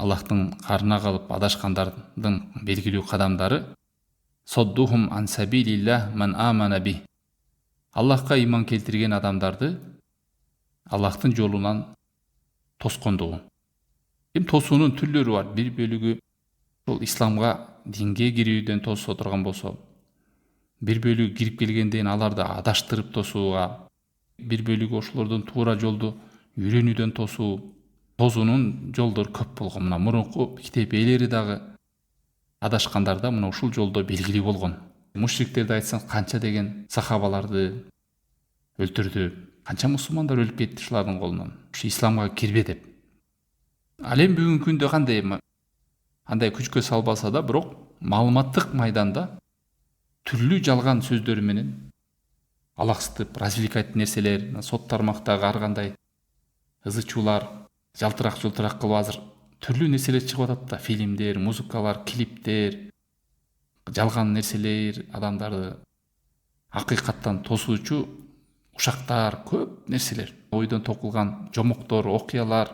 Аллахтың қарына қалып адашқандардың белгілеу қадамдары соддухум ан сабилиллах ман амана би. Аллахқа иман келтірген адамдарды Аллахтың жолынан тосқандығы. Тосуының түрлері бар. Bir бөлігі сол исламға, динге кириүүдөн тосып отырған болсо, bir бөлігі кирип келгенден аларды адаштырып тосууга, bir бөлігі ошолордун туура жолду үйрөнүүдөн тосуу. Тосуунун жолдору көп болгон. Мына мурунку китеп ээлери дагы адашкандарда мына ушул жолдо белгилүү болгон. Мушриктерди айтсаң, канча деген сахабаларды өлтүрдү, канча мусулмандар өлүп кетти ушулардын колунан. Ушу исламга кирбе деп. Ал эми бүгүнкү күндө андай күчкө салбаса да, бирок маалыматтык майданда түрлүү жалган сөздөр менен алаксытып, развлекательный нерселер, сот тармактагы ар кандай ызы-чуулар, жалтырак кылып азыр түрлүү нерселер чыгып атат да, фильмдер, музыкалар, клиптер, жалган нерселер, адамдарды акыйкаттан тосуучу ушактар, көп нерселер, ойдон токулган жомоктор, окуялар,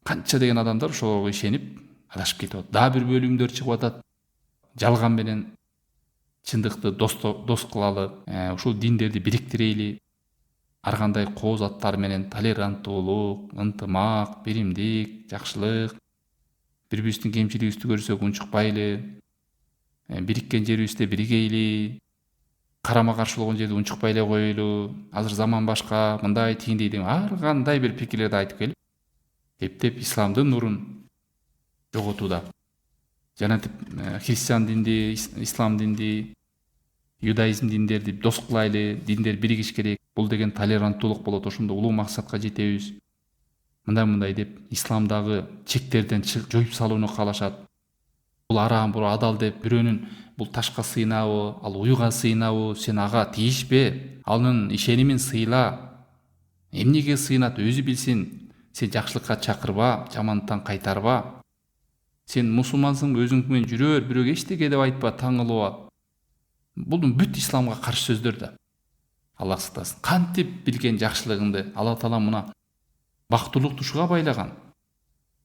канча деген адамдар ошого ишенип адашып кетип атат. Дагы бир бөлүмдөр чыгып атат, жалган менен чындыкты дос кылалы, ушул диндерди бириктирели, ар кандай кооз аттар менен толеранттуулук, ынтымак, биримдик, жакшылык, бири-бирибиздин кемчилигибизди көрсөк унчукпайлы, бириккен жерибизде биригейли, карама каршы болгон жерде унчукпай эле коелу, азыр заман башка, мындай тигиндей деп ар кандай бир пикирлерди айтып келип, эптеп исламдын нурун жоготууда. Жанатип христиан динди, ислам динди, юдаизм диндерди дос кылайлы, диндер биригиш керек. Бул деген толеранттуулук болот, ошондо улуу максатка жетебиз. Мындай деп исламдагы чектерден жоюп салууну каалашат. Бул арам, бул адал деп бирөөнүн бул ташка сыйнабы, ал уйга сыйнабы, сен ага тийишпе, анын ишенимин сыйла. Эмнеге сыйнат өзү билсин. Сен жакшылыкка чакырба, жамандыктан кайтарба. Сен мусулмансың, өзүң менен жүрөр, бирөөгө эчтеке деп айтпа, таңылба. Бул бүт исламга каршы сөздөр да. Аллах сактасын. Кантип билген жакшылыгыңды Алла Таала мына бактылыкту ушуга байлаган.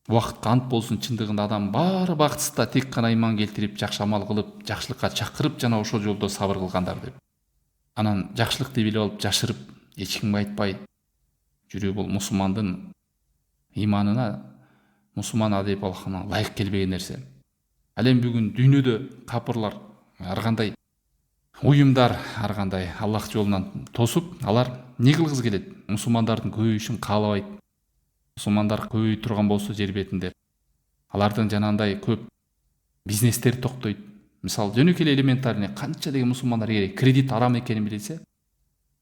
Убакытка ант болсун, чындыгында адам баары бактысыз да тек гана иман келтирип, жакшы амал кылып, жакшылыкка чакырып, жана ошол жолдо сабыр кылгандар деп. Анан жакшылыкты билип алып, жашырып, эч кимге айтпай жүрүү бул мусулмандын иманына, мусулман адеп-алкына лайык келбеген нерсе. Ал эми бүгүн дүйнөдө капырлар ар кандай уюмдар, ар кандай Аллах жолунан тосуп, алар не кылгысы келет? Мусулмандардын көбөйүшүн каалабайт. Мусулмандар көбөйүп турган болсо жер бетинде, алардын жанагындай көп бизнестер токтойт. Мисалы, жөнөкөй эле элементарный канча деген мусулмандар эгер кредит арам экенин билсе,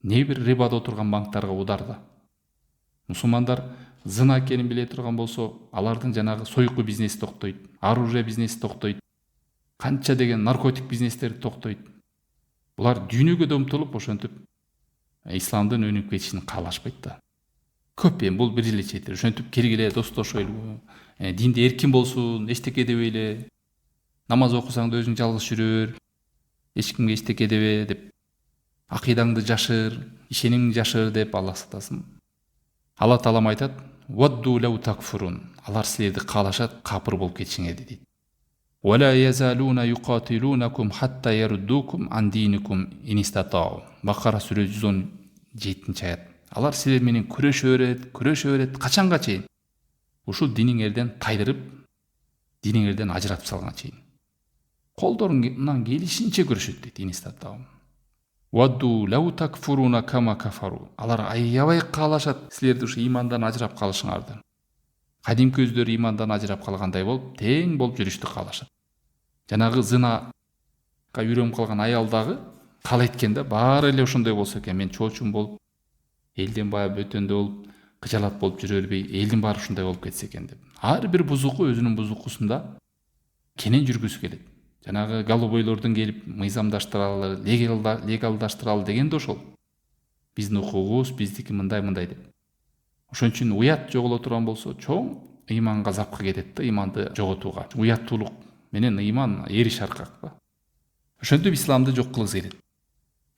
не бир рибада отурган банктарга ударда. Мусулмандар зына экенин биле турган болсо, алардын жанагы сойку бизнеси токтойт, оружие бизнеси токтойт, канча деген наркотик бизнестери токтойт. Булар дүйнөгө да умтулуп, ошентип исламдын өнүгүп кетишин каалашпайт да. Көп эми бул бир эле четир. Ошентип киргиле, достошойлу, динде эркин болсун, эчтеке дебей эле, намаз окусаң да өзүң жалгыз жүрөр, эч кимге эчтеке дебе деп, акыйдаңды жашыр, ишенимиңди жашыр деп Аллах сактасын. Алла Таала айтат: "Вадду лау такфурун." Алар силерди каалашат, капыр болуп кетишиңерди дейт. ولا يزالون يقاتلونكم حتى يردوكم عن دينكم إن استطاعوا. Бакара сүрө 117 аят. Алар силер менен күрөшө берет, качанга чейин? Ушул диниңерден тайдырып, диниңерден ажыратып салганга чейин. Колдорунан келишинче күрөшөт дейт. إن استطاعوا. وَدُّوا لَوْ تَكْفُرُونَ كَمَا كَفَرُوا. Алар аябай каалашат силерди ушу имандан ажырап калышыңарды. Кадимки өздөрү имандан ажырап калгандай болуп, тең болуп жүрүштү каалашат. Жанагы зынага үйрөнүп калган аял дагы каалайт экен да, баары эле ошондой болсо экен, мен чоочун болуп, элден бая бөтөндө болуп, кыжалат болуп жүрө бербей, элдин баары ушундай болуп кетсе экен деп. Ар бир бузуку өзүнүн бузукусунда кенен жүргүсү келет. Жанагы голубойлордун келип мыйзамдаштыралы, легалдаштыралы деген да ошол. Биздин укугубуз, биздики мындай деп. Ошон үчүн уят жоголо турган болсо, чоң иманга запкы кетет да, иманды жоготууга. Уяттуулук менен иман эриш аркак да. Ошентип исламды жок кылгысы келет.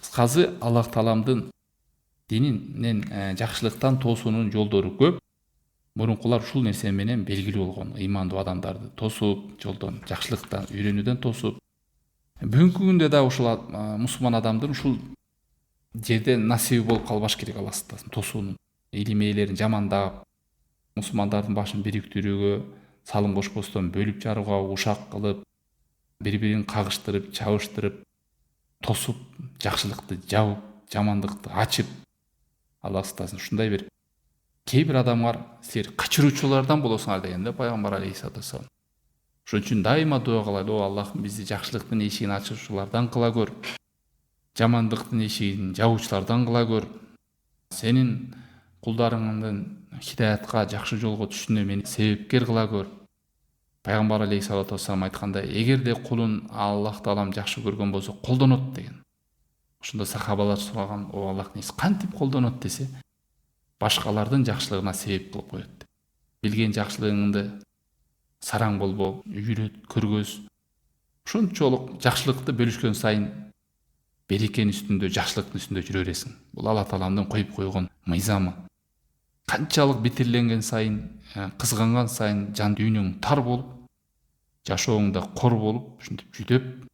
Кыскасы, Аллах Тааламдын дининен жакшылыктан тоосуунун жолдору көп. мурункулар ушул нерсе менен белгилүү болгон, ыймандуу адамдарды тосуп, жолдон жакшылыктан үйрөнүүдөн тосуп. Бүгүнкү күндө да ушул мусулман адамдын ушул жерде насиби болуп калбаш керек, Алла сактасын, тосуунун, илим ээлерин жамандап, мусулмандардын башын бириктирүүгө, салым кошпостон бөлүп жарууга, ушак кылып, бири-бирин кагыштырып, чабыштырып, тосуп, жакшылыкты жабып, жамандыкты ачып, Алла сактасын, ушундай бир кээ бир адамдар силер качыруучулардан болосуңар деген да пайгамбар алейхиссалату вассалам. Ошон үчүн дайыма дуа кылайлы: о Аллахым, бизди жакшылыктын эшигин ачуучулардан кыла көр, жамандыктын эшигин жабуучулардан кыла көр. Сенин кулдарыңдын хидаятка, жакшы жолго түшүнүнө мени себепкер кыла көр. Пайгамбар алейхиссалату вассалам айткандай, эгерде кулун Аллах таалам жакшы көргөн болсо колдонот деген. Ошондо сахабалар сураган: о Аллахтын элчиси, кантип колдонот десе, башкалардын жакшылыгына себеп кылып коет. Билген жакшылыгыңды сараң болбо, үйрөт, көргөз. Ушунчолук жакшылыкты бөлүшкөн сайын берекенин үстүндө, жакшылыктын үстүндө жүрө бересиң. Бул Алла тааланын коюп койгон мыйзамы. Канчалык битирленген сайын, кызганган сайын жан дүйнөң тар болуп, жашооңда кор болуп, ушинтип жүдөп,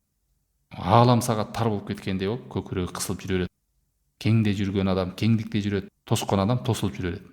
аалам сага тар болуп кеткендей болуп, көкүрөгү кысылып жүрө берет. Кеңде жүргөн адам кеңдикте жүрөт, тоскон адам тосулуп жүрө берет.